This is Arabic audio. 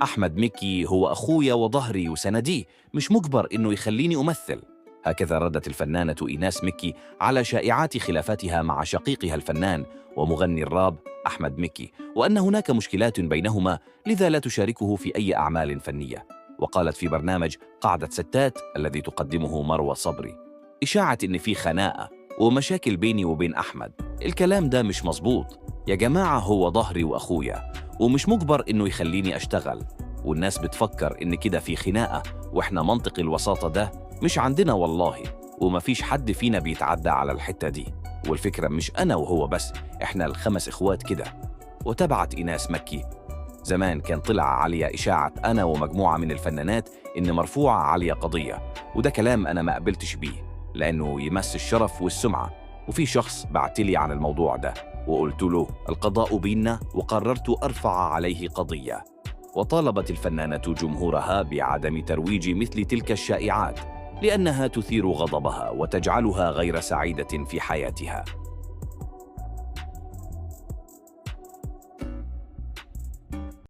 أحمد مكي هو أخويا وظهري وسندي، مش مجبر إنه يخليني أمثل. هكذا ردت الفنانة إيناس مكي على شائعات خلافاتها مع شقيقها الفنان ومغني الراب أحمد مكي، وأن هناك مشكلات بينهما لذا لا تشاركه في أي أعمال فنية. وقالت في برنامج قاعدة ستات الذي تقدمه مروى صبري: إشاعة إن في خناقة ومشاكل بيني وبين أحمد، الكلام ده مش مظبوط يا جماعة، هو ظهري وأخويا ومش مجبر إنه يخليني أشتغل. والناس بتفكر إن كده في خناقة، وإحنا منطق الوساطة ده مش عندنا والله، ومفيش حد فينا بيتعدى على الحتة دي، والفكرة مش أنا وهو بس، إحنا الخمس إخوات كده. وتبعت إيناس مكي: زمان كان طلع عليا إشاعة أنا ومجموعة من الفنانات إن مرفوعة عليا قضية، وده كلام أنا ما قبلتش بيه لأنه يمس الشرف والسمعة. وفي شخص بعتلي عن الموضوع ده وقلت له القضاء بيننا، وقررت أرفع عليه قضية. وطالبت الفنانة جمهورها بعدم ترويج مثل تلك الشائعات لأنها تثير غضبها وتجعلها غير سعيدة في حياتها.